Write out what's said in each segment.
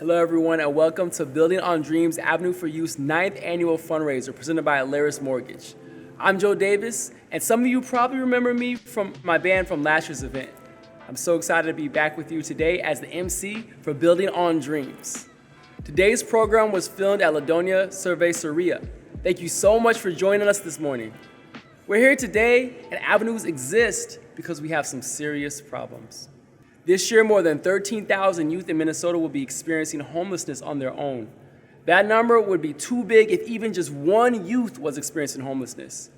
Hello, everyone, and welcome to Building on Dreams Avenue for Youth's 9th annual fundraiser presented by Alaris Mortgage. I'm Joe Davis, and some of you probably remember me from my band from last year's event. I'm so excited to be back with you today as the MC for Building on Dreams. Today's program was filmed at Ladonia Cerveceria. Thank you so much for joining us this morning. We're here today, and avenues exist because we have some serious problems. This year, more than 13,000 youth in Minnesota will be experiencing homelessness on their own. That number would be too big if even just one youth was experiencing homelessness.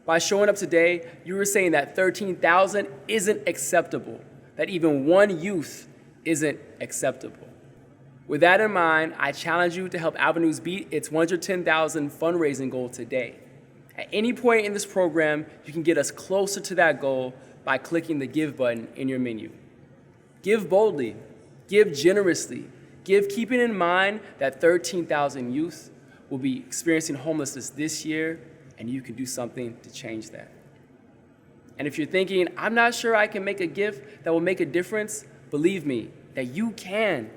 By showing up today, you were saying that 13,000 isn't acceptable, that even one youth isn't acceptable. With that in mind, I challenge you to help Avenues beat its 110,000 fundraising goal today. At any point in this program, you can get us closer to that goal by clicking the Give button in your menu. Give boldly, give generously, give keeping in mind that 13,000 youth will be experiencing homelessness this year, and you can do something to change that. And if you're thinking, I'm not sure I can make a gift that will make a difference, believe me, that you can.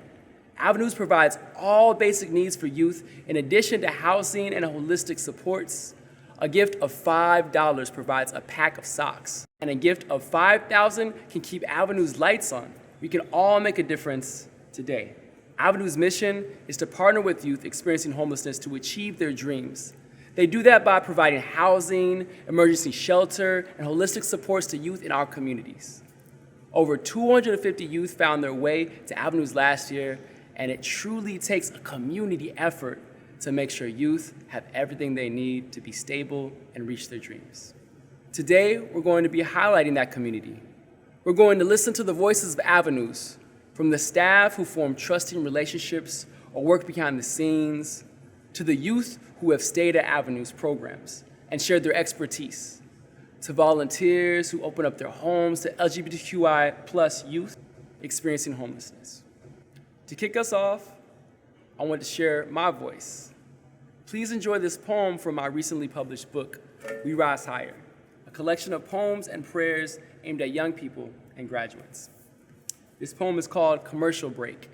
Avenues provides all basic needs for youth in addition to housing and holistic supports. A gift of $5 provides a pack of socks, and a gift of $5,000 can keep Avenues lights on. We can all make a difference today. Avenue's mission is to partner with youth experiencing homelessness to achieve their dreams. They do that by providing housing, emergency shelter, and holistic supports to youth in our communities. Over 250 youth found their way to Avenues last year, and it truly takes a community effort to make sure youth have everything they need to be stable and reach their dreams. Today, we're going to be highlighting that community. We're going to listen to the voices of Avenues, from the staff who form trusting relationships or work behind the scenes, to the youth who have stayed at Avenues programs and shared their expertise, to volunteers who open up their homes to LGBTQI+ youth experiencing homelessness. To kick us off, I want to share my voice. Please enjoy this poem from my recently published book, We Rise Higher, a collection of poems and prayers aimed at young people and graduates. This poem is called Commercial Break.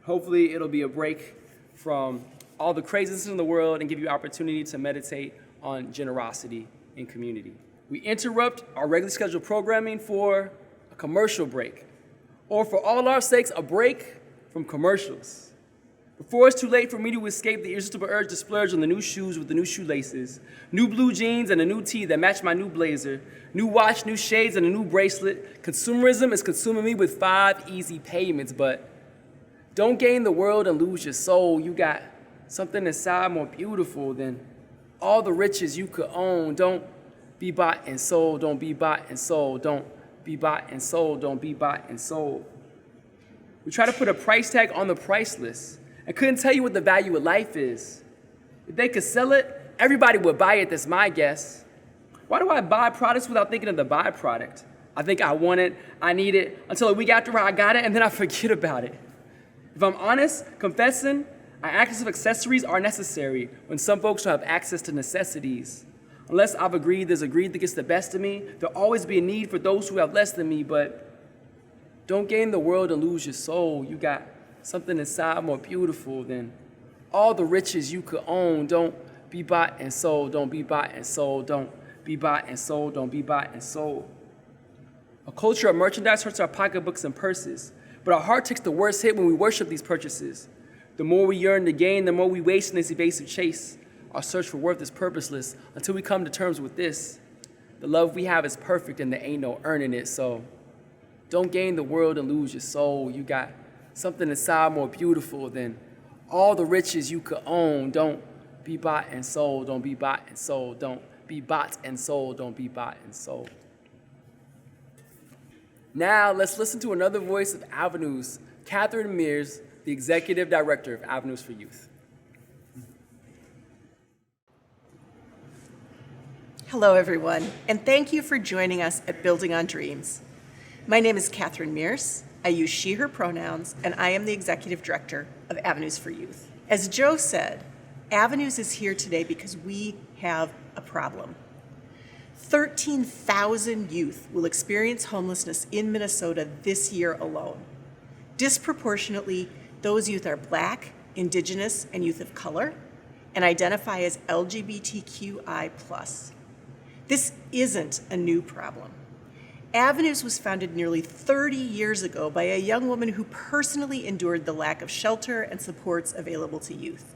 Hopefully it'll be a break from all the craziness in the world and give you opportunity to meditate on generosity in community. We interrupt our regularly scheduled programming for a commercial break, or for all our sakes, a break from commercials. Before it's too late for me to escape the irresistible urge to splurge on the new shoes with the new shoelaces, new blue jeans and a new tee that match my new blazer, new watch, new shades, and a new bracelet. Consumerism is consuming me with 5 easy payments, but don't gain the world and lose your soul. You got something inside more beautiful than all the riches you could own. Don't be bought and sold, don't be bought and sold, don't be bought and sold, don't be bought and sold. We try to put a price tag on the priceless. I couldn't tell you what the value of life is. If they could sell it, everybody would buy it, that's my guess. Why do I buy products without thinking of the byproduct? I think I want it, I need it, until a week after I got it, and then I forget about it. If I'm honest, confessing, I act as if accessories are necessary when some folks don't have access to necessities. Unless I've agreed there's a greed that gets the best of me, there'll always be a need for those who have less than me, but don't gain the world and lose your soul. You got something inside more beautiful than all the riches you could own. Don't be bought and sold, don't be bought and sold, don't be bought and sold, don't be bought and sold. A culture of merchandise hurts our pocketbooks and purses, but our heart takes the worst hit when we worship these purchases. The more we yearn to gain, the more we waste in this evasive chase. Our search for worth is purposeless until we come to terms with this. The love we have is perfect and there ain't no earning it, so don't gain the world and lose your soul. You got something inside more beautiful than all the riches you could own. Don't be bought and sold, don't be bought and sold, don't be bought and sold, don't be bought and sold. Now let's listen to another voice of Avenues, Catherine Mears, the Executive Director of Avenues for Youth. Hello, everyone, and thank you for joining us at Building on Dreams. My name is Catherine Mears. I use she, her pronouns, and I am the Executive Director of Avenues for Youth. As Joe said, Avenues is here today because we have a problem. 13,000 youth will experience homelessness in Minnesota this year alone. Disproportionately, Those youth are Black, Indigenous, and youth of color, and identify as LGBTQI+. This isn't a new problem. Avenues was founded nearly 30 years ago by a young woman who personally endured the lack of shelter and supports available to youth.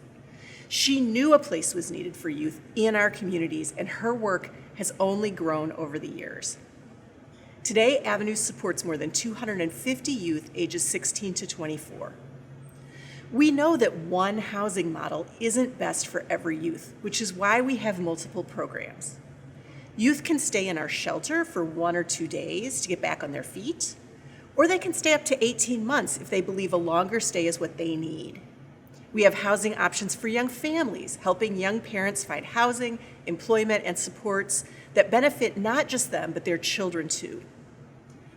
She knew a place was needed for youth in our communities, and her work has only grown over the years. Today, Avenues supports more than 250 youth ages 16 to 24. We know that one housing model isn't best for every youth, which is why we have multiple programs. Youth can stay in our shelter for 1 or 2 days to get back on their feet, or they can stay up to 18 months if they believe a longer stay is what they need. We have housing options for young families, helping young parents find housing, employment, and supports that benefit not just them, but their children too.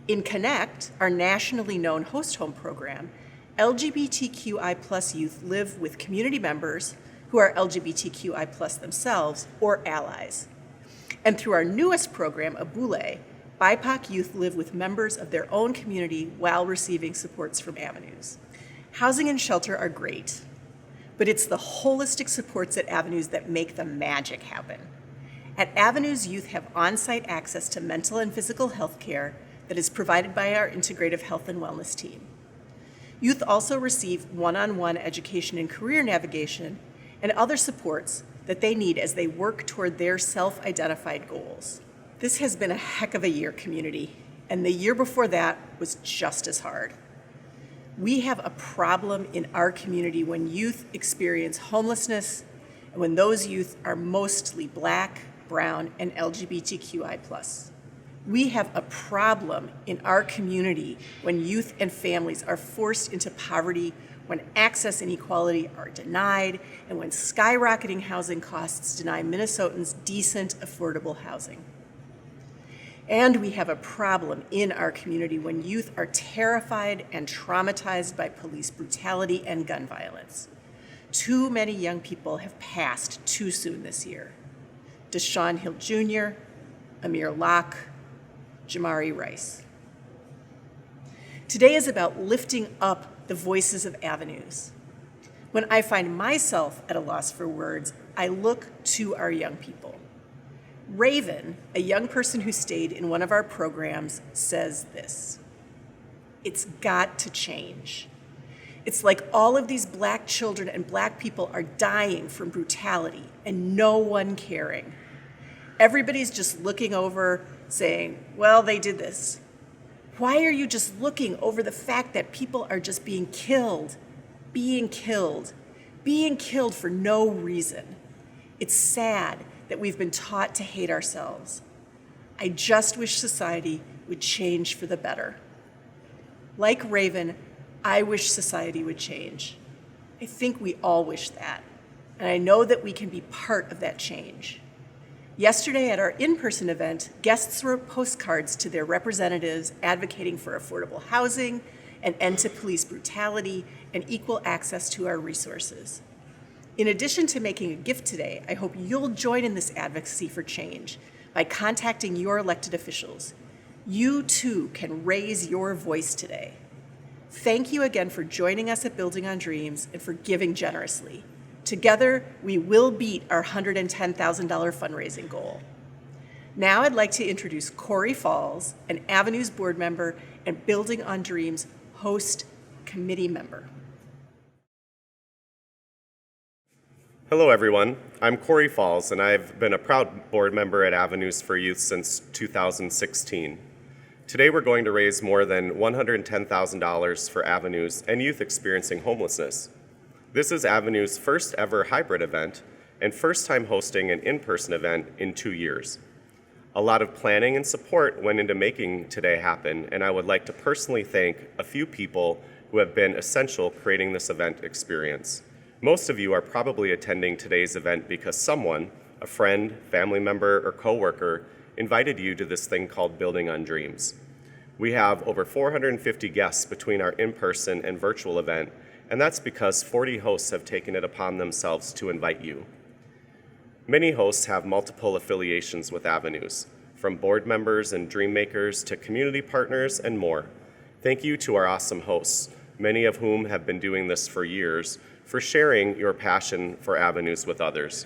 In Connect, our nationally known host home program, LGBTQI+ youth live with community members who are LGBTQI+ themselves or allies. And through our newest program, Abule, BIPOC youth live with members of their own community while receiving supports from Avenues. Housing and shelter are great, but it's the holistic supports at Avenues that make the magic happen. At Avenues, youth have on-site access to mental and physical health care that is provided by our integrative health and wellness team. Youth also receive one-on-one education and career navigation and other supports that they need as they work toward their self-identified goals. This has been a heck of a year, community, and the year before that was just as hard. We have a problem in our community when youth experience homelessness and when those youth are mostly Black, brown, and LGBTQI+. We have a problem in our community when youth and families are forced into poverty, when access and equality are denied, and when skyrocketing housing costs deny Minnesotans decent, affordable housing. And we have a problem in our community when youth are terrified and traumatized by police brutality and gun violence. Too many young people have passed too soon this year. Deshaun Hill Jr., Amir Locke, Jamari Rice. Today is about lifting up the voices of Avenues. When I find myself at a loss for words, I look to our young people. Raven, a young person who stayed in one of our programs, says this: "It's got to change. It's like all of these Black children and Black people are dying from brutality and no one caring. Everybody's just looking over, saying, well, they did this. Why are you just looking over the fact that people are just being killed for no reason? It's sad that we've been taught to hate ourselves. I just wish society would change for the better." Like Raven, I wish society would change. I think we all wish that, and I know that we can be part of that change. Yesterday at our in-person event, guests wrote postcards to their representatives advocating for affordable housing, an end to police brutality, and equal access to our resources. In addition to making a gift today, I hope you'll join in this advocacy for change by contacting your elected officials. You too can raise your voice today. Thank you again for joining us at Building on Dreams and for giving generously. Together, we will beat our $110,000 fundraising goal. Now I'd like to introduce Corey Falls, an Avenues board member and Building on Dreams host committee member. Hello, everyone. I'm Corey Falls, and I've been a proud board member at Avenues for Youth since 2016. Today, we're going to raise more than $110,000 for Avenues and youth experiencing homelessness. This is Avenues' first ever hybrid event and first time hosting an in-person event in 2 years. A lot of planning and support went into making today happen, and I would like to personally thank a few people who have been essential creating this event experience. Most of you are probably attending today's event because someone, a friend, family member, or coworker, invited you to this thing called Building on Dreams. We have over 450 guests between our in-person and virtual event, and that's because 40 hosts have taken it upon themselves to invite you. Many hosts have multiple affiliations with Avenues, from board members and dream makers to community partners and more. Thank you to our awesome hosts many of whom have been doing this for years, for sharing your passion for Avenues with others.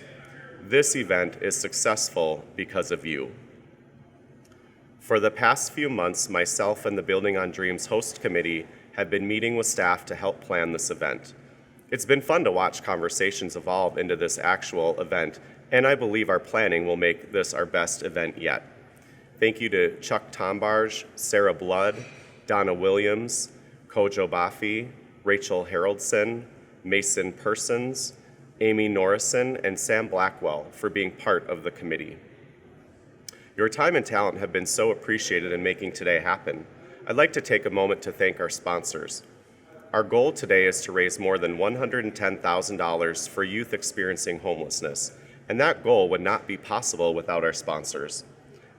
This event is successful because of you. For the past few months, myself and the Building on Dreams host committee have been meeting with staff to help plan this event. It's been fun to watch conversations evolve into this actual event, and I believe our planning will make this our best event yet. Thank you to Chuck Tombarge, Sarah Blood, Donna Williams, Kojo Bafi, Rachel Haroldson, Mason Persons, Amy Norrison, and Sam Blackwell for being part of the committee. Your time and talent have been so appreciated in making today happen. I'd like to take a moment to thank our sponsors. Our goal today is to raise more than $110,000 for youth experiencing homelessness, and that goal would not be possible without our sponsors.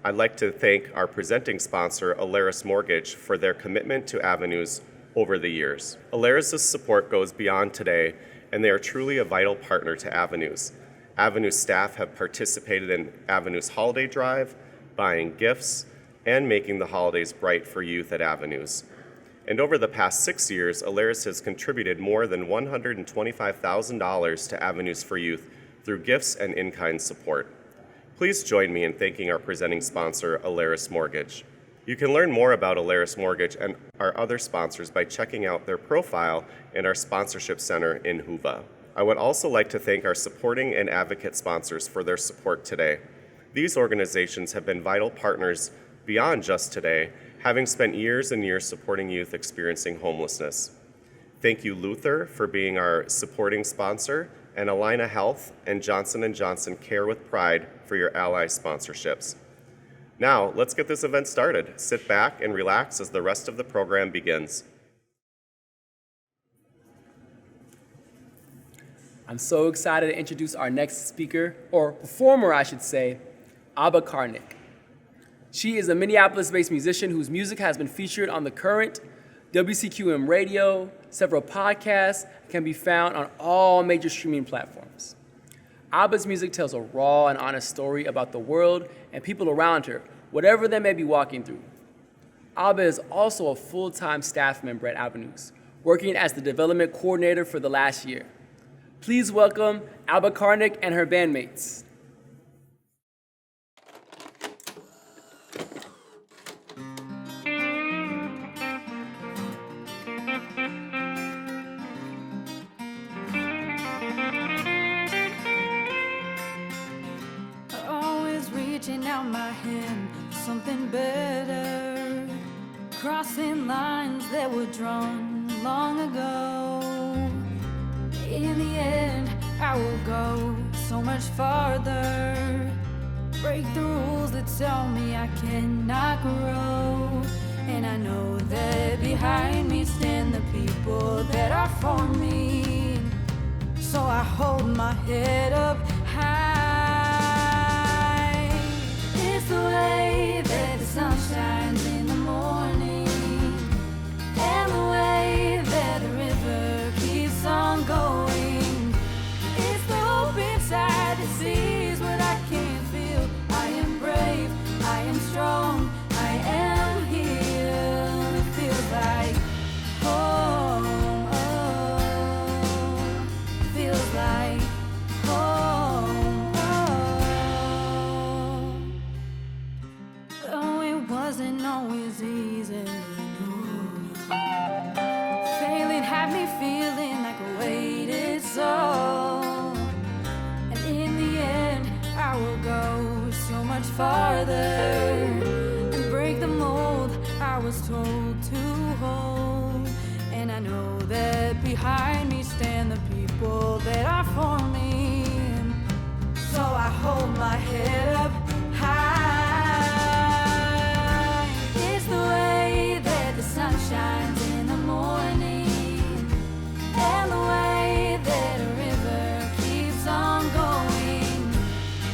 I'd like to thank our presenting sponsor, Alaris Mortgage, for their commitment to Avenues over the years. Alaris' support goes beyond today, and they are truly a vital partner to Avenues. Avenues staff have participated in Avenues Holiday Drive, buying gifts, and making the holidays bright for youth at Avenues. And over the past 6 years, Alaris has contributed more than $125,000 to Avenues for Youth through gifts and in-kind support. Please join me in thanking our presenting sponsor, Alaris Mortgage. You can learn more about Alaris Mortgage and our other sponsors by checking out their profile in our sponsorship center in Hoover. I would also like to thank our supporting and advocate sponsors for their support today. These organizations have been vital partners beyond just today, having spent years and years supporting youth experiencing homelessness. Thank you, Luther, for being our supporting sponsor, and Allina Health and Johnson & Johnson Care with Pride for your ally sponsorships. Now, let's get this event started. Sit back and relax as the rest of the program begins. I'm so excited to introduce our next speaker, or performer, I should say, Abba Karnik. She is a Minneapolis-based musician whose music has been featured on The Current, WCQM Radio, several podcasts, and can be found on all major streaming platforms. Abba's music tells a raw and honest story about the world and people around her, whatever they may be walking through. Abba is also a full-time staff member at Avenues, working as the development coordinator for the last year. Please welcome Abba Karnik and her bandmates. Always reaching out my hand for something better, crossing lines that were drawn long ago. In the end, I will go so much farther, break the rules that tell me I cannot grow. And I know that behind me stand the people that are for me. So I hold my head up high. It's the way that the sun shines in the morning, and the way that the river keeps on going. It's the hope inside that sees what I can't feel. I am brave, I am strong, I am healed. It feels like home, feels like home, oh, it wasn't always easy. Failing had me feeling like a weighted soul, and in the end I will go so much farther and break the mold I was told to hold. And I know that behind me stand the people that are for me. So I hold my head up high. It's the way that the sun shines in the morning, and the way that a river keeps on going.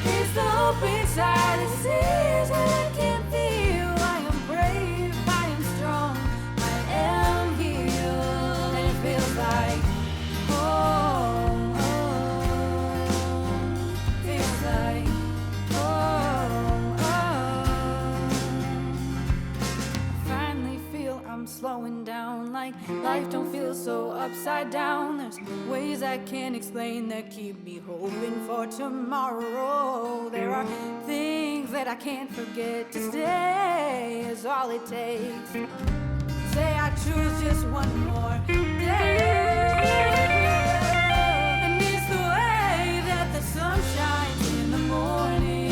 It's the hope inside that sees what I can't feel. I am brave, I am strong, I am healed. And it feels like home, feels like home. slowing down. Like life don't feel so upside down. There's ways I can't explain that keep me hoping for tomorrow. There are things that I can't forget. To stay is all it takes. Say I choose just one more day. And it's the way that the sun shines in the morning.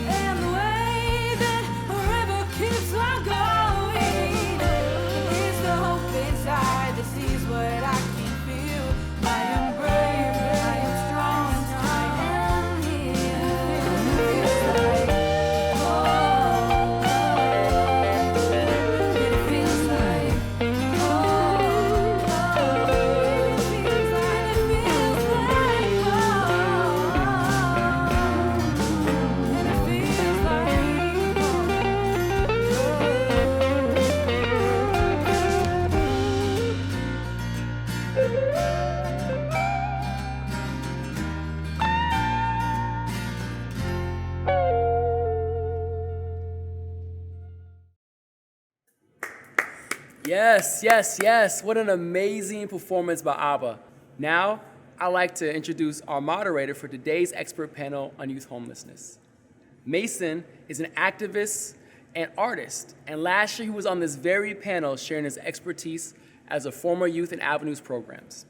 And the way that a river keeps on going. It's the hope inside that sees what I can feel. I am brave, I am strong, I am here. It feels like, Yes, yes, yes. What an amazing performance by ABBA. Now, I'd like to introduce our moderator for today's expert panel on youth homelessness. Mason is an activist and artist, and last year he was on this very panel sharing his expertise as a former youth and Avenues programs.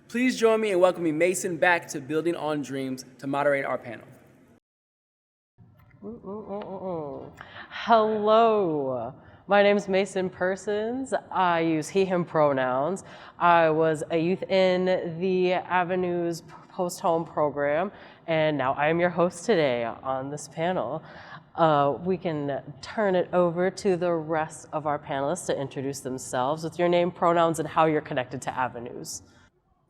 Please join me in welcoming Mason back to Building on Dreams to moderate our panel. Hello, my name is Mason Persons. I use he, him pronouns. I was a youth in the Avenues post-home program, and now I am your host today on this panel. We can turn it over to the rest of our panelists to introduce themselves with your name, pronouns, and how you're connected to Avenues.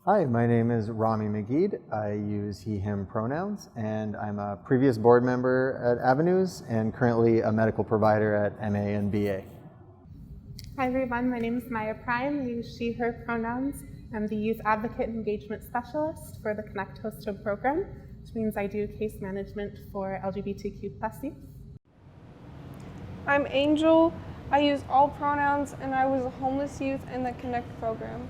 Hi, my name is Rami Magid. I use he, him pronouns, and I'm a previous board member at Avenues and currently a medical provider at MA and BA. Hi everyone, my name is Maya Prime. I use she, her pronouns. I'm the Youth Advocate Engagement Specialist for the Connect Host Home program, which means I do case management for LGBTQ+ youth. I'm Angel. I use all pronouns, and I was a homeless youth in the Connect program.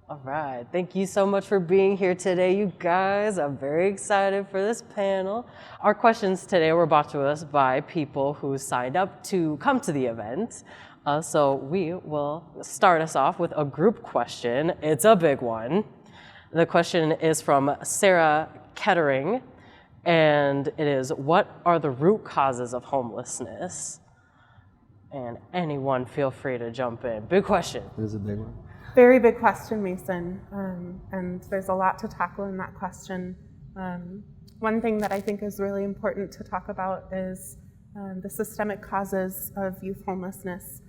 All right, thank you so much for being here today, you guys. I'm very excited for this panel. Our questions today were brought to us by people who signed up to come to the event. So we will start us off with a group question. It's a big one. The question is from Sarah Kettering, and it is, what are the root causes of homelessness? And anyone feel free to jump in. Big question. It is a big one. Very big question, Mason, and there's a lot to tackle in that question. One thing that I think is really important to talk about is the systemic causes of youth homelessness.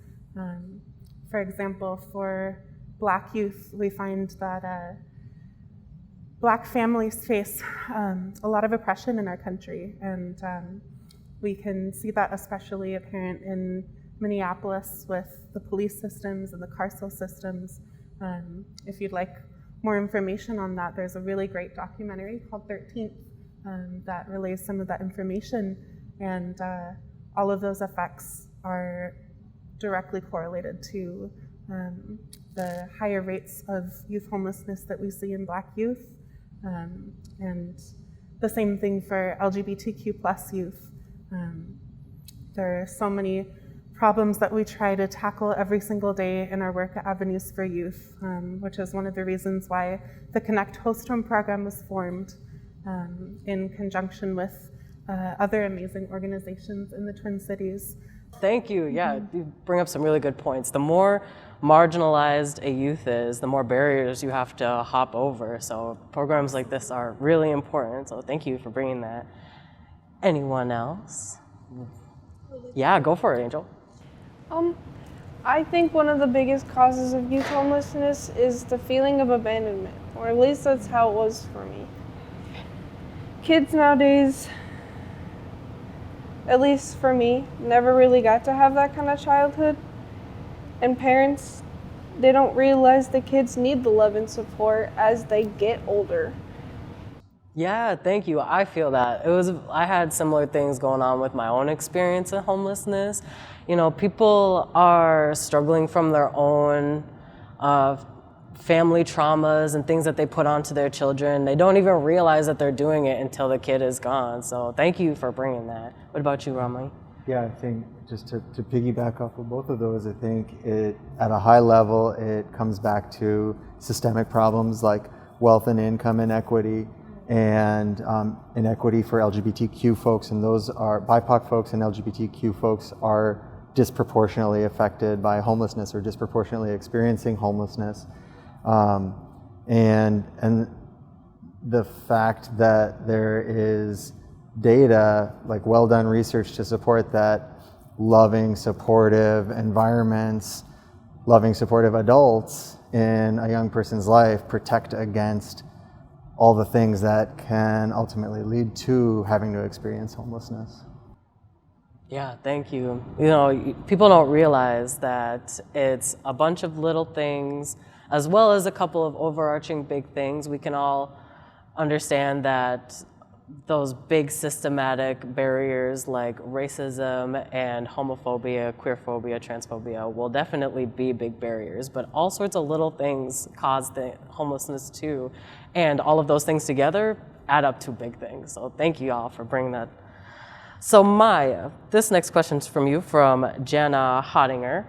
For example, for Black youth, we find that Black families face a lot of oppression in our country, and we can see that especially apparent in Minneapolis with the police systems and the carceral systems. If you'd like more information on that, there's a really great documentary called 13th that relays some of that information, and all of those effects are directly correlated to the higher rates of youth homelessness that we see in Black youth, and the same thing for LGBTQ+ youth. There are so many problems that we try to tackle every single day in our work at Avenues for Youth, which is one of the reasons why the Connect Host Home program was formed in conjunction with other amazing organizations in the Twin Cities. Thank you. Yeah, you bring up some really good points. The more marginalized a youth is, the more barriers you have to hop over. So programs like this are really important. So thank you for bringing that. Anyone else? Yeah, go for it, Angel. I think one of the biggest causes of youth homelessness is the feeling of abandonment, or at least that's how it was for me. Kids nowadays, at least for me, never really got to have that kind of childhood. And parents, they don't realize the kids need the love and support as they get older. Yeah, thank you. I feel that. I had similar things going on with my own experience in homelessness. You know, people are struggling from their own family traumas and things that they put onto their children. They don't even realize that they're doing it until the kid is gone. So thank you for bringing that. What about you, Rami? Yeah, I think just to piggyback off of both of those, I think at a high level, it comes back to systemic problems like wealth and income inequity and inequity for LGBTQ folks, and those are BIPOC folks and LGBTQ folks are disproportionately affected by homelessness or disproportionately experiencing homelessness. And the fact that there is data, like well done research to support that loving, supportive environments, loving, supportive adults in a young person's life protect against all the things that can ultimately lead to having to experience homelessness. Yeah, thank you. You know, people don't realize that it's a bunch of little things as well as a couple of overarching big things. We can all understand that those big systematic barriers like racism and homophobia, queerphobia, transphobia will definitely be big barriers, but all sorts of little things cause the homelessness too. And all of those things together add up to big things. So thank you all for bringing that. So Maya, this next question's from you, from Jenna Hottinger.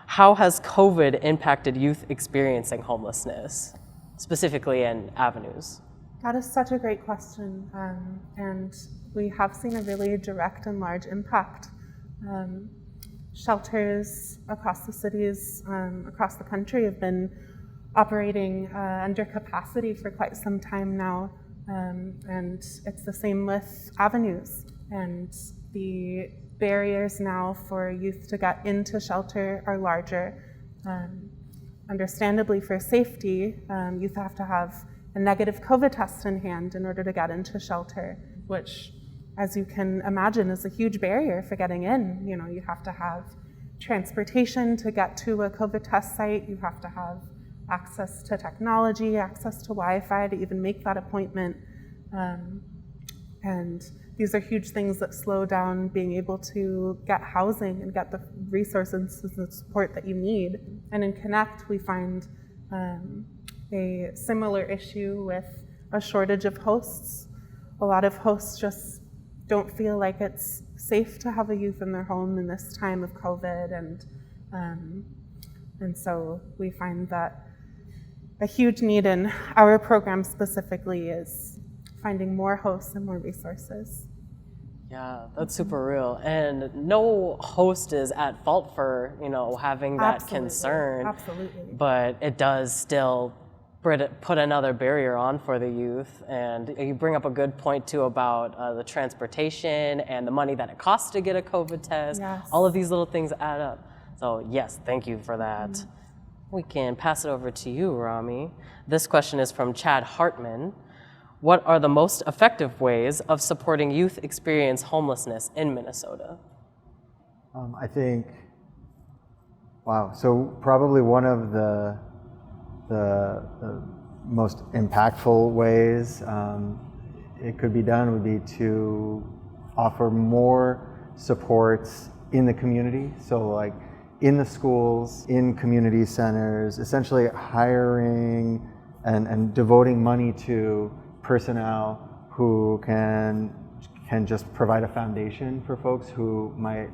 How has COVID impacted youth experiencing homelessness, specifically in Avenues? That is such a great question, and we have seen a really direct and large impact. Shelters across the cities, across the country have been operating under capacity for quite some time now, and it's the same with Avenues. And the barriers now for youth to get into shelter are larger. Understandably, for safety, youth have to have a negative COVID test in hand in order to get into shelter, which, as you can imagine, is a huge barrier for getting in. You know, you have to have transportation to get to a COVID test site. You have to have access to technology, access to Wi-Fi to even make that appointment. And these are huge things that slow down being able to get housing and get the resources and support that you need. And in Connect, we find a similar issue with a shortage of hosts. A lot of hosts just don't feel like it's safe to have a youth in their home in this time of COVID, and so we find that a huge need in our program specifically is finding more hosts and more resources. Yeah, that's super real. And no host is at fault for, you know, having that concern. Absolutely. But it does still put another barrier on for the youth. And you bring up a good point too about the transportation and the money that it costs to get a COVID test. Yes. All of these little things add up. So yes, thank you for that. We can pass it over to you, Rami. This question is from Chad Hartman. What are the most effective ways of supporting youth experience homelessness in Minnesota? I think, wow, so probably one of the most impactful ways it could be done would be to offer more supports in the community. So like in the schools, in community centers, essentially hiring and devoting money to personnel who can just provide a foundation for folks who might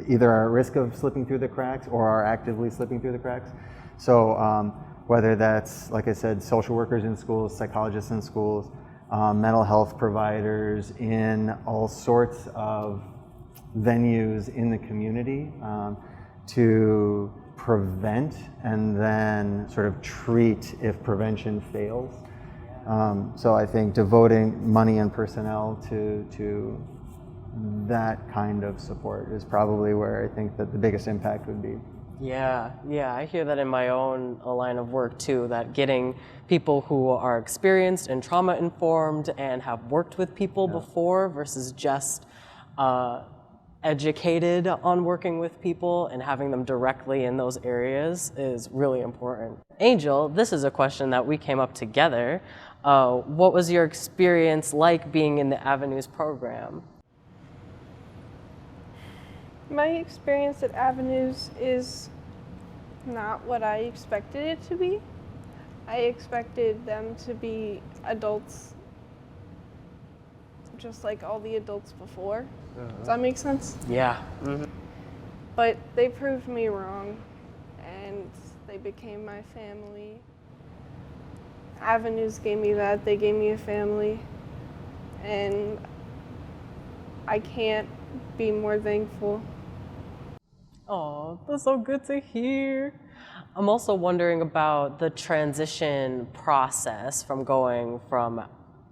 either are at risk of slipping through the cracks or are actively slipping through the cracks. So whether that's, like I said, social workers in schools, psychologists in schools, mental health providers in all sorts of venues in the community to prevent and then sort of treat if prevention fails. So I think devoting money and personnel to that kind of support is probably where I think that the biggest impact would be. Yeah, I hear that in my own line of work too, that getting people who are experienced and trauma informed and have worked with people before versus just educated on working with people and having them directly in those areas is really important. Angel, this is a question that we came up together. What was your experience like being in the Avenues program? My experience at Avenues is not what I expected it to be. I expected them to be adults just like all the adults before. Does that make sense? Yeah. But they proved me wrong, and they became my family. Avenues gave me that. They gave me a family, and I can't be more thankful. Oh, that's so good to hear. I'm also wondering about the transition process from going from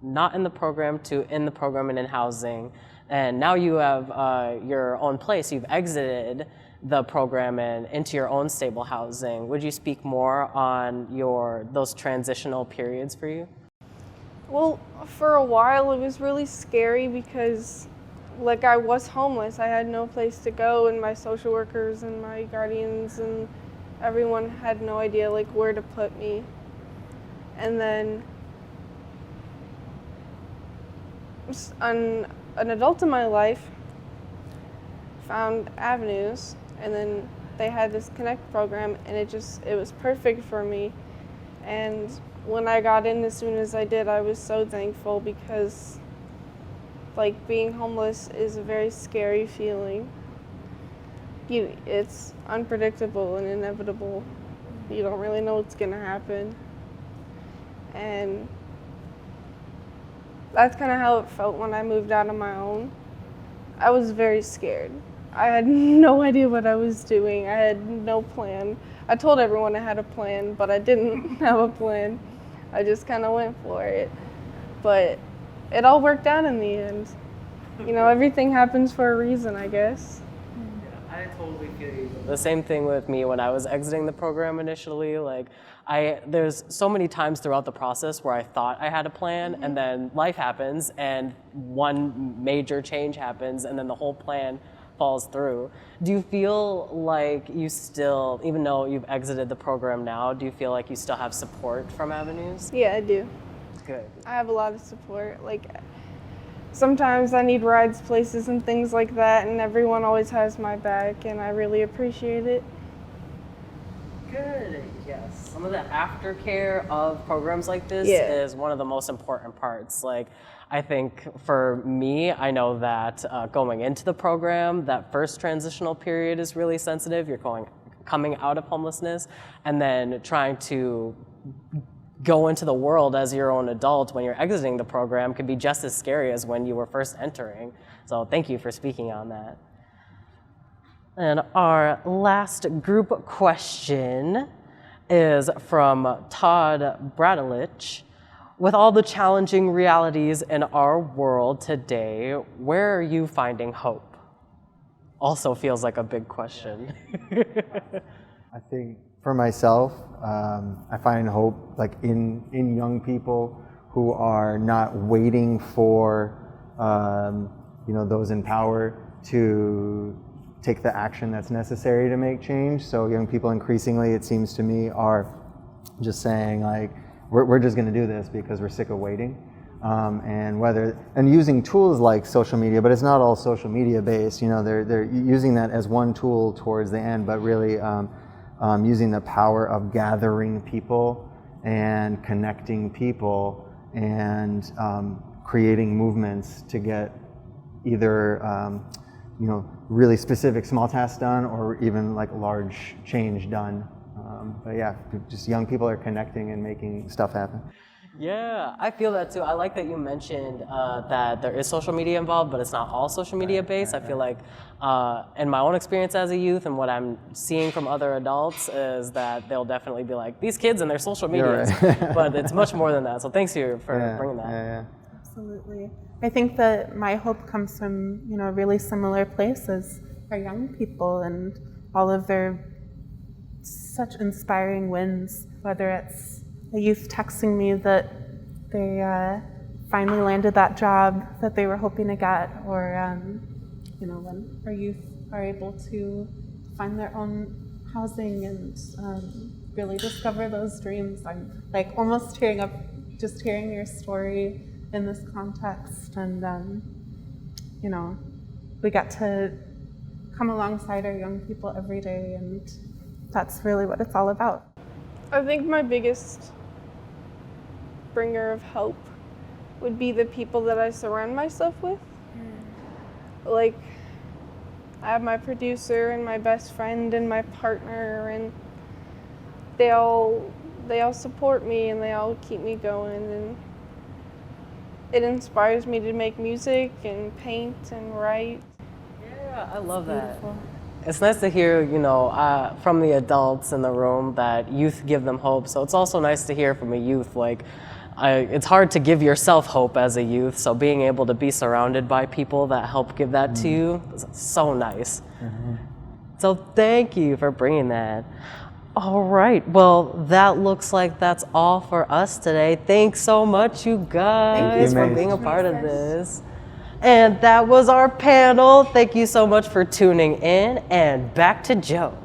not in the program to in the program and in housing. And now you have your own place. You've exited the program and into your own stable housing. Would you speak more on those transitional periods for you? Well, for a while it was really scary because like I was homeless. I had no place to go, and my social workers and my guardians and everyone had no idea like where to put me. And then an adult in my life found Avenues, and then they had this Connect program, and it was perfect for me. And when I got in as soon as I did, I was so thankful because like being homeless is a very scary feeling. It's unpredictable and inevitable. You don't really know what's gonna happen. And that's kind of how it felt when I moved out on my own. I was very scared. I had no idea what I was doing. I had no plan. I told everyone I had a plan, but I didn't have a plan. I just kind of went for it. But it all worked out in the end. You know, everything happens for a reason, I guess. I totally feel you. The same thing with me when I was exiting the program initially. Like, there's so many times throughout the process where I thought I had a plan, and then life happens, and one major change happens, and then the whole plan falls through. Do you feel like you still, even though you've exited the program now, do you feel like you still have support from Avenues? Yeah, I do. Good. I have a lot of support. Like, sometimes I need rides places and things like that, and everyone always has my back, and I really appreciate it. Good, yes. Some of the aftercare of programs like this is one of the most important parts. Like, I think for me, I know that going into the program, that first transitional period is really sensitive. You're coming out of homelessness, and then trying to go into the world as your own adult when you're exiting the program can be just as scary as when you were first entering. So thank you for speaking on that. And our last group question is from Todd Bradalich. With all the challenging realities in our world today, where are you finding hope? Also feels like a big question. I think for myself, I find hope like in young people who are not waiting for those in power to take the action that's necessary to make change. So young people increasingly, it seems to me, are just saying like, we're just going to do this because we're sick of waiting. And using tools like social media, but it's not all social media based. They're using that as one tool towards the end, but really using the power of gathering people and connecting people and creating movements to get either really specific small tasks done or even like large change done. But yeah, just young people are connecting and making stuff happen. Yeah, I feel that too. I like that you mentioned that there is social media involved, but it's not all social media based. I feel like in my own experience as a youth and what I'm seeing from other adults is that they'll definitely be like, these kids and their social medias, right. But it's much more than that. So thanks for bringing that. Yeah. Absolutely. I think that my hope comes from, a really similar place as our young people and all of their such inspiring wins, whether it's a youth texting me that they finally landed that job that they were hoping to get, or when our youth are able to find their own housing and really discover those dreams. I'm like almost tearing up just hearing your story in this context, and we get to come alongside our young people every day, and that's really what it's all about. I think my biggest bringer of hope would be the people that I surround myself with. Like, I have my producer and my best friend and my partner, and they all support me and they all keep me going, and it inspires me to make music and paint and write. Yeah, I love that. It's nice to hear, from the adults in the room that youth give them hope. So it's also nice to hear from a youth. It's hard to give yourself hope as a youth. So being able to be surrounded by people that help give that to you is so nice. Mm-hmm. So thank you for bringing that. All right. Well, that looks like that's all for us today. Thanks so much, you guys, for being a part of this. And that was our panel. Thank you so much for tuning in, and back to Joe.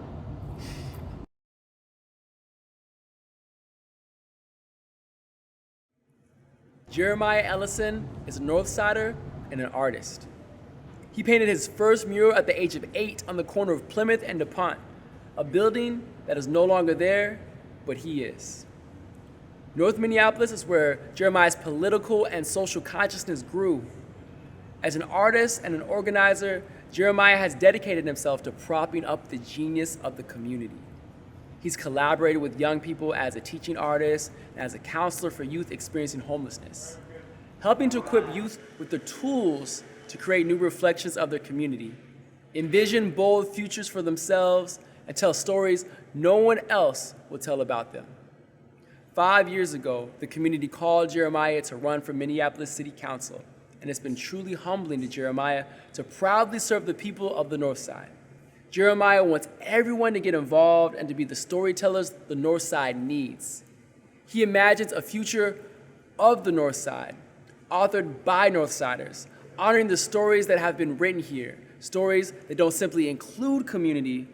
Jeremiah Ellison is a Northsider and an artist. He painted his first mural at the age of 8 on the corner of Plymouth and DuPont, a building that is no longer there, but he is. North Minneapolis is where Jeremiah's political and social consciousness grew. As an artist and an organizer, Jeremiah has dedicated himself to propping up the genius of the community. He's collaborated with young people as a teaching artist and as a counselor for youth experiencing homelessness, helping to equip youth with the tools to create new reflections of their community, envision bold futures for themselves, and tell stories no one else will tell about them. 5 years ago, the community called Jeremiah to run for Minneapolis City Council, and it's been truly humbling to Jeremiah to proudly serve the people of the North Side. Jeremiah wants everyone to get involved and to be the storytellers the North Side needs. He imagines a future of the North Side, authored by Northsiders, honoring the stories that have been written here, stories that don't simply include community,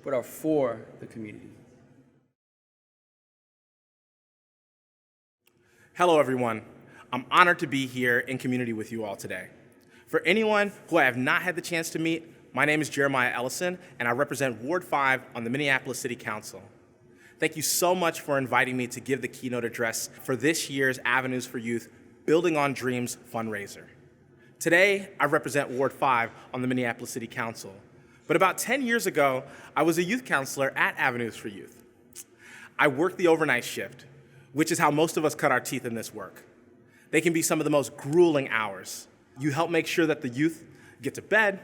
but are for the community. Hello, everyone. I'm honored to be here in community with you all today. For anyone who I have not had the chance to meet, my name is Jeremiah Ellison, and I represent Ward 5 on the Minneapolis City Council. Thank you so much for inviting me to give the keynote address for this year's Avenues for Youth Building on Dreams fundraiser. Today, I represent Ward 5 on the Minneapolis City Council. But about 10 years ago, I was a youth counselor at Avenues for Youth. I worked the overnight shift, which is how most of us cut our teeth in this work. They can be some of the most grueling hours. You help make sure that the youth get to bed.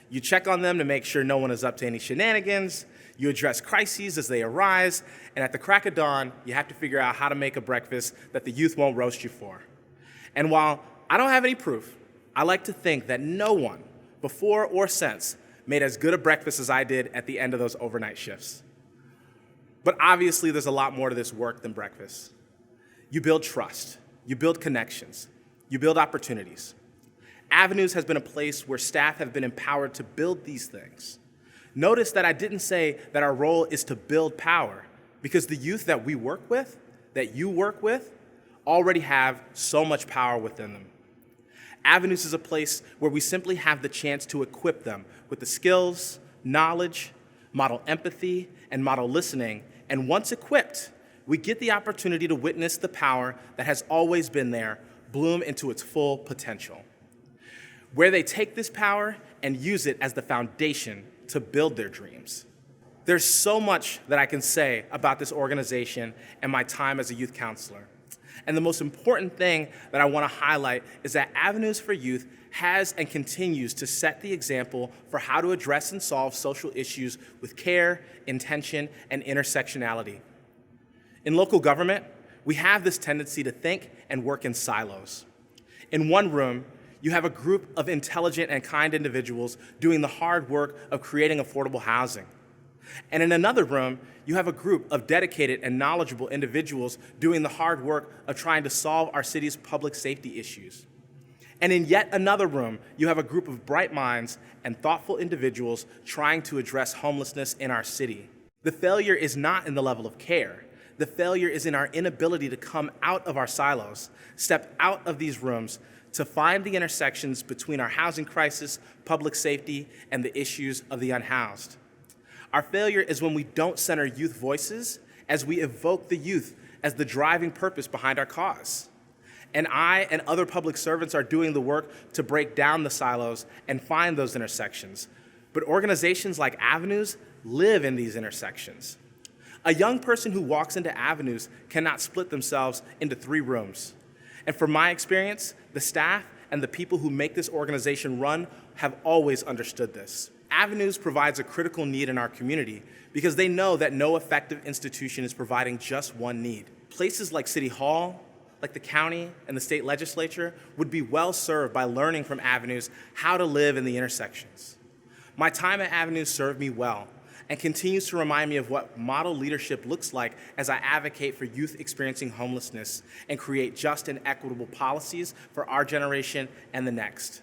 You check on them to make sure no one is up to any shenanigans. You address crises as they arise. And at the crack of dawn, you have to figure out how to make a breakfast that the youth won't roast you for. And while I don't have any proof, I like to think that no one, before or since, made as good a breakfast as I did at the end of those overnight shifts. But obviously, there's a lot more to this work than breakfast. You build trust. You build connections. You build opportunities. Avenues has been a place where staff have been empowered to build these things. Notice that I didn't say that our role is to build power, because the youth that we work with, that you work with, already have so much power within them. Avenues is a place where we simply have the chance to equip them with the skills, knowledge, model empathy, and model listening. And once equipped, we get the opportunity to witness the power that has always been there bloom into its full potential, where they take this power and use it as the foundation to build their dreams. There's so much that I can say about this organization and my time as a youth counselor. And the most important thing that I want to highlight is that Avenues for Youth has and continues to set the example for how to address and solve social issues with care, intention, and intersectionality. In local government, we have this tendency to think and work in silos. In one room, you have a group of intelligent and kind individuals doing the hard work of creating affordable housing. And in another room, you have a group of dedicated and knowledgeable individuals doing the hard work of trying to solve our city's public safety issues. And in yet another room, you have a group of bright minds and thoughtful individuals trying to address homelessness in our city. The failure is not in the level of care. The failure is in our inability to come out of our silos, step out of these rooms to find the intersections between our housing crisis, public safety, and the issues of the unhoused. Our failure is when we don't center youth voices as we evoke the youth as the driving purpose behind our cause. And I and other public servants are doing the work to break down the silos and find those intersections. But organizations like Avenues live in these intersections. A young person who walks into Avenues cannot split themselves into 3 rooms. And from my experience, the staff and the people who make this organization run have always understood this. Avenues provides a critical need in our community because they know that no effective institution is providing just one need. Places like City Hall, like the county and the state legislature would be well served by learning from Avenues how to live in the intersections. My time at Avenues served me well and continues to remind me of what model leadership looks like as I advocate for youth experiencing homelessness and create just and equitable policies for our generation and the next.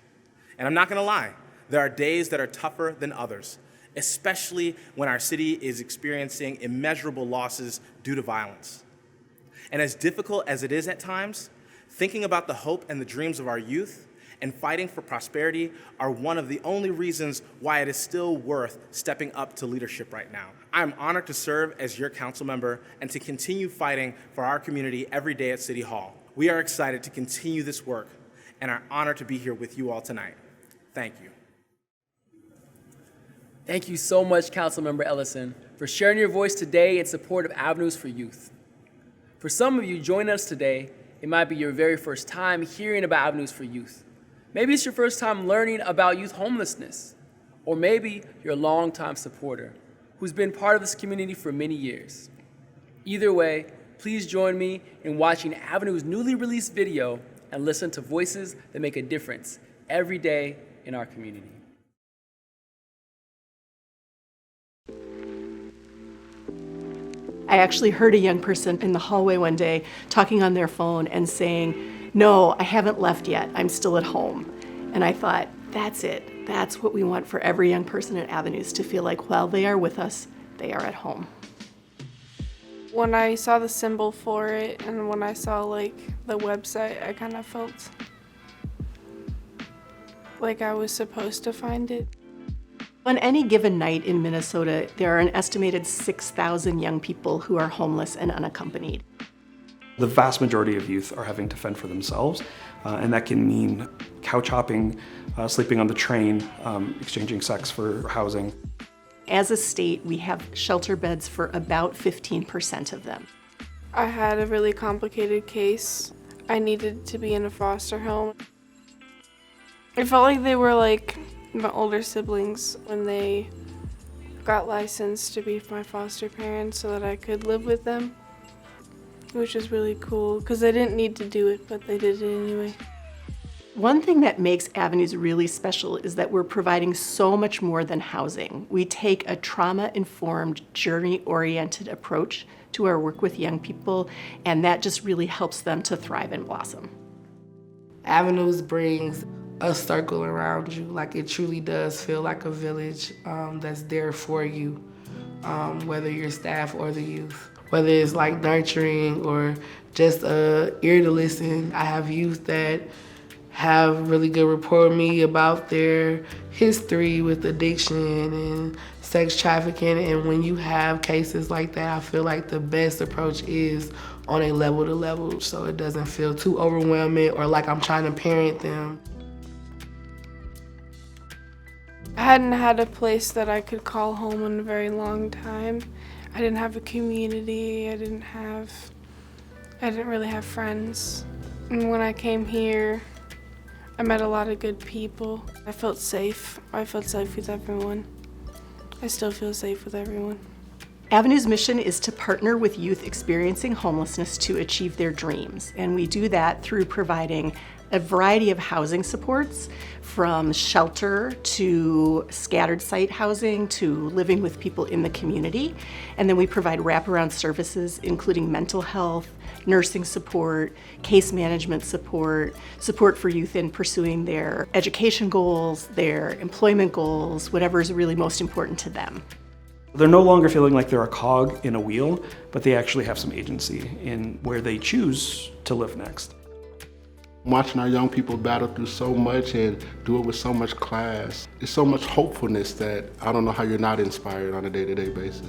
And I'm not gonna lie, there are days that are tougher than others, especially when our city is experiencing immeasurable losses due to violence. And as difficult as it is at times, thinking about the hope and the dreams of our youth and fighting for prosperity are one of the only reasons why it is still worth stepping up to leadership right now. I am honored to serve as your council member and to continue fighting for our community every day at City Hall. We are excited to continue this work and are honored to be here with you all tonight. Thank you. Thank you so much, Councilmember Ellison, for sharing your voice today in support of Avenues for Youth. For some of you joining us today, it might be your very first time hearing about Avenues for Youth. Maybe it's your first time learning about youth homelessness, or maybe you're a longtime supporter who's been part of this community for many years. Either way, please join me in watching Avenues' newly released video and listen to voices that make a difference every day in our community. I actually heard a young person in the hallway one day talking on their phone and saying, "No, I haven't left yet. I'm still at home." And I thought, that's it. That's what we want for every young person at Avenues, to feel like while they are with us, they are at home. When I saw the symbol for it and when I saw like the website, I kind of felt like I was supposed to find it. On any given night in Minnesota, there are an estimated 6,000 young people who are homeless and unaccompanied. The vast majority of youth are having to fend for themselves, and that can mean couch hopping, sleeping on the train, exchanging sex for housing. As a state, we have shelter beds for about 15% of them. I had a really complicated case. I needed to be in a foster home. I felt like they were like my older siblings when they got licensed to be my foster parents so that I could live with them, which is really cool because they didn't need to do it, but they did it anyway. One thing that makes Avenues really special is that we're providing so much more than housing. We take a trauma-informed, journey-oriented approach to our work with young people, and that just really helps them to thrive and blossom. Avenues brings a circle around you, like it truly does feel like a village that's there for you, whether you're staff or the youth. Whether it's like nurturing or just a ear to listen. I have youth that have really good rapport with me about their history with addiction and sex trafficking, and when you have cases like that, I feel like the best approach is on a level to level so it doesn't feel too overwhelming or like I'm trying to parent them. I hadn't had a place that I could call home in a very long time. I didn't have a community, I didn't really have friends. And when I came here, I met a lot of good people. I felt safe. I felt safe with everyone. I still feel safe with everyone. Avenues' mission is to partner with youth experiencing homelessness to achieve their dreams, and we do that through providing a variety of housing supports, from shelter to scattered site housing to living with people in the community. And then we provide wraparound services, including mental health, nursing support, case management support, support for youth in pursuing their education goals, their employment goals, whatever is really most important to them. They're no longer feeling like they're a cog in a wheel, but they actually have some agency in where they choose to live next. Watching our young people battle through so much and do it with so much class, there's so much hopefulness that I don't know how you're not inspired on a day-to-day basis.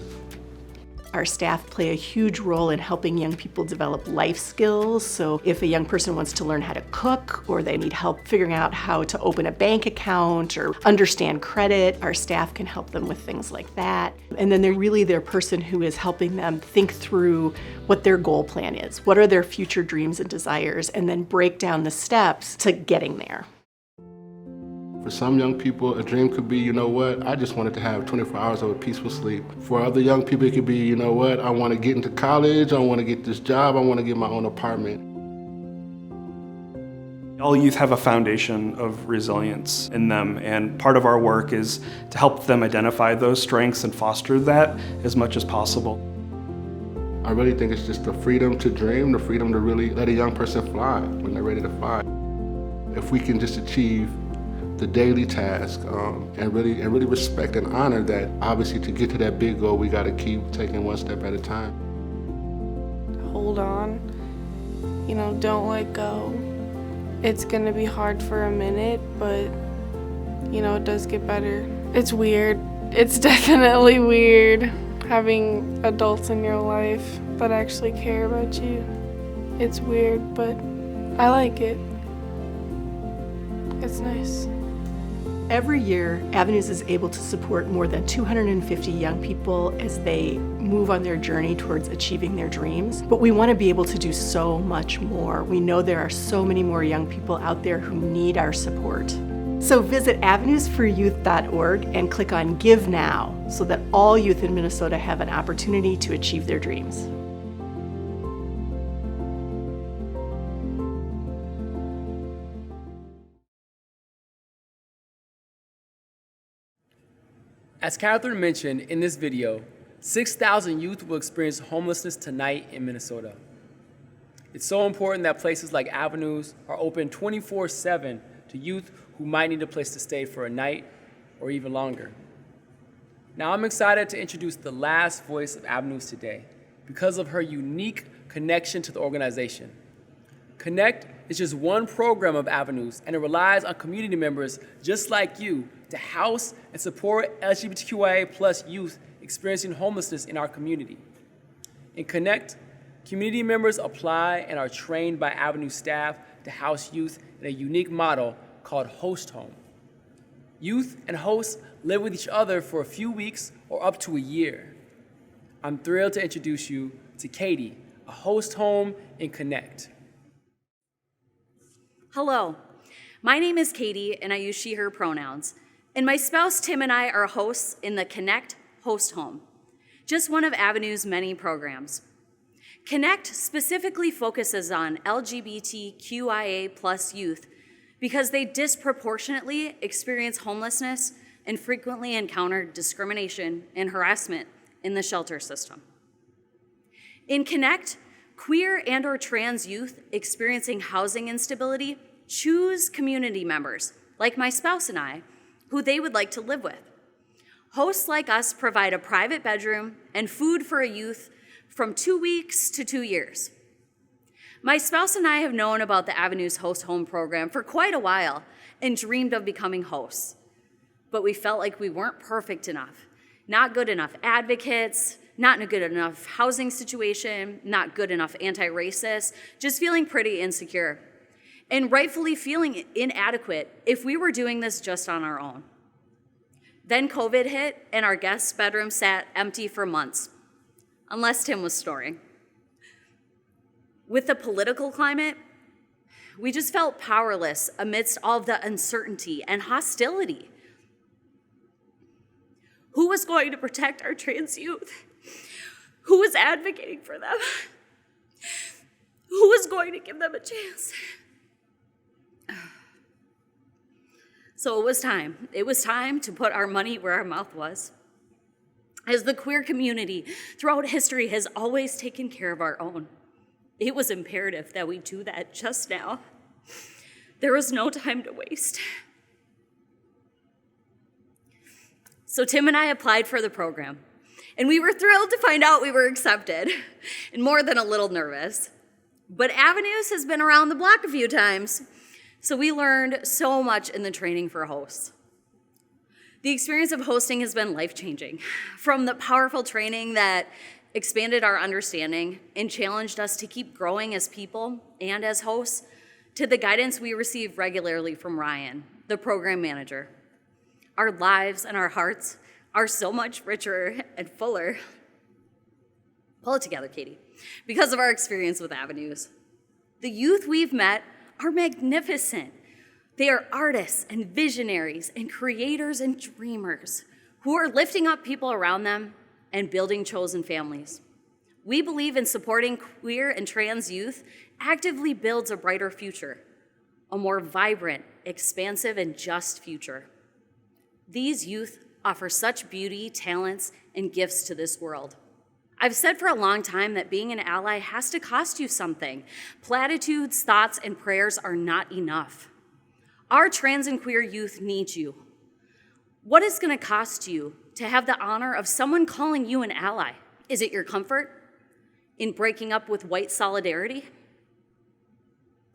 Our staff play a huge role in helping young people develop life skills. So if a young person wants to learn how to cook, or they need help figuring out how to open a bank account or understand credit, our staff can help them with things like that. And then they're really their person who is helping them think through what their goal plan is, what are their future dreams and desires, and then break down the steps to getting there. For some young people, a dream could be, you know what, I just wanted to have 24 hours of a peaceful sleep. For other young people, it could be, you know what, I want to get into college, I want to get this job, I want to get my own apartment. All youth have a foundation of resilience in them, and part of our work is to help them identify those strengths and foster that as much as possible. I really think it's just the freedom to dream, the freedom to really let a young person fly when they're ready to fly. If we can just achieve the daily task and really respect and honor that, obviously to get to that big goal, we got to keep taking one step at a time. Hold on, you know, don't let go. It's gonna be hard for a minute, but you know, it does get better. It's weird. It's definitely weird having adults in your life that actually care about you. It's weird, but I like it. It's nice. Every year, Avenues is able to support more than 250 young people as they move on their journey towards achieving their dreams. But we want to be able to do so much more. We know there are so many more young people out there who need our support. So visit avenuesforyouth.org and click on Give Now so that all youth in Minnesota have an opportunity to achieve their dreams. As Catherine mentioned in this video, 6,000 youth will experience homelessness tonight in Minnesota. It's so important that places like Avenues are open 24/7 to youth who might need a place to stay for a night or even longer. Now I'm excited to introduce the last voice of Avenues today because of her unique connection to the organization. Connect is just one program of Avenues, and it relies on community members just like you to house and support LGBTQIA+ youth experiencing homelessness in our community. In Connect, community members apply and are trained by Avenue staff to house youth in a unique model called Host Home. Youth and hosts live with each other for a few weeks or up to a year. I'm thrilled to introduce you to Katie, a Host Home in Connect. Hello, my name is Katie and I use she, her pronouns. And my spouse Tim and I are hosts in the Connect Host Home, just one of Avenue's many programs. Connect specifically focuses on LGBTQIA+ youth because they disproportionately experience homelessness and frequently encounter discrimination and harassment in the shelter system. In Connect, queer and/or trans youth experiencing housing instability choose community members, like my spouse and I, who they would like to live with. Hosts like us provide a private bedroom and food for a youth from 2 weeks to 2 years. My spouse and I have known about the Avenues Host Home program for quite a while and dreamed of becoming hosts. But we felt like we weren't perfect enough, not good enough advocates, not in a good enough housing situation, not good enough anti-racist, just feeling pretty insecure. And rightfully feeling inadequate if we were doing this just on our own. Then COVID hit and our guest bedroom sat empty for months, unless Tim was snoring. With the political climate, we just felt powerless amidst all of the uncertainty and hostility. Who was going to protect our trans youth? Who was advocating for them? Who was going to give them a chance? So it was time. It was time to put our money where our mouth was. As the queer community throughout history has always taken care of our own, it was imperative that we do that just now. There was no time to waste. So Tim and I applied for the program, And we were thrilled to find out we were accepted, and more than a little nervous. But Avenues has been around the block a few times, so we learned so much in the training for hosts. The experience of hosting has been life-changing, from the powerful training that expanded our understanding and challenged us to keep growing as people and as hosts, to the guidance we receive regularly from Ryan, the program manager. Our lives and our hearts are so much richer and fuller. Pull it together, Katie. Because of our experience with Avenues. The youth we've met are magnificent. They are artists and visionaries and creators and dreamers who are lifting up people around them and building chosen families. We believe in supporting queer and trans youth actively builds a brighter future, a more vibrant, expansive, and just future. These youth offer such beauty, talents, and gifts to this world. I've said for a long time that being an ally has to cost you something. Platitudes, thoughts, and prayers are not enough. Our trans and queer youth need you. What is going to cost you to have the honor of someone calling you an ally? Is it your comfort in breaking up with white solidarity?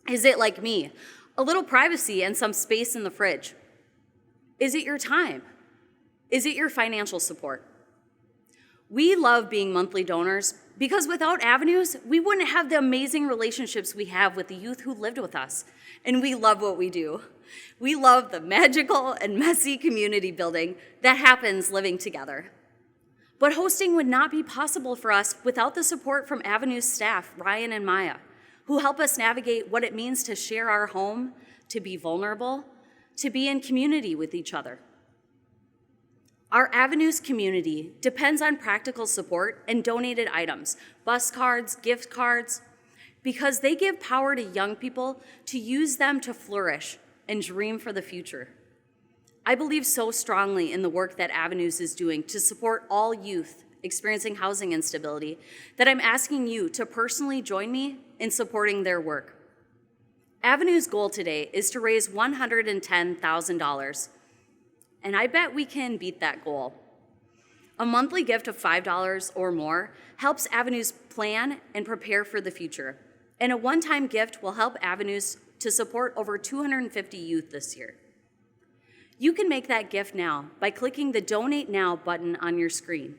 Is it, like me, a little privacy and some space in the fridge? Is it your time? Is it your financial support? We love being monthly donors because without Avenues, we wouldn't have the amazing relationships we have with the youth who lived with us. And we love what we do. We love the magical and messy community building that happens living together. But hosting would not be possible for us without the support from Avenues staff, Ryan and Maya, who help us navigate what it means to share our home, to be vulnerable, to be in community with each other. Our Avenues community depends on practical support and donated items, bus cards, gift cards, because they give power to young people to use them to flourish and dream for the future. I believe so strongly in the work that Avenues is doing to support all youth experiencing housing instability that I'm asking you to personally join me in supporting their work. Avenues' goal today is to raise $110,000. And I bet we can beat that goal. A monthly gift of $5 or more helps Avenues plan and prepare for the future. And a one-time gift will help Avenues to support over 250 youth this year. You can make that gift now by clicking the Donate Now button on your screen.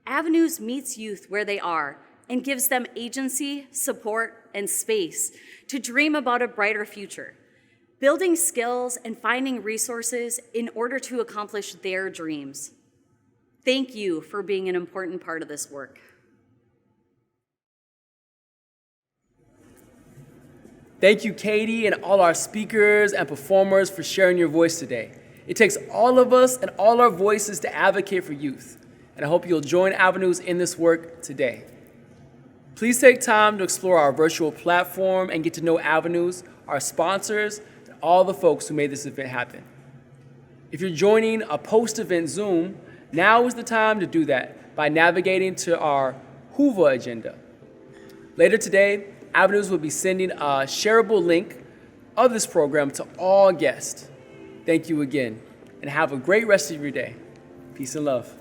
Avenues meets youth where they are and gives them agency, support, and space to dream about a brighter future, building skills and finding resources in order to accomplish their dreams. Thank you for being an important part of this work. Thank you, Katie, and all our speakers and performers for sharing your voice today. It takes all of us and all our voices to advocate for youth, and I hope you'll join Avenues in this work today. Please take time to explore our virtual platform and get to know Avenues, our sponsors, and all the folks who made this event happen. If you're joining a post-event Zoom, now is the time to do that by navigating to our Whova agenda. Later today, Avenues will be sending a shareable link of this program to all guests. Thank you again, and have a great rest of your day. Peace and love.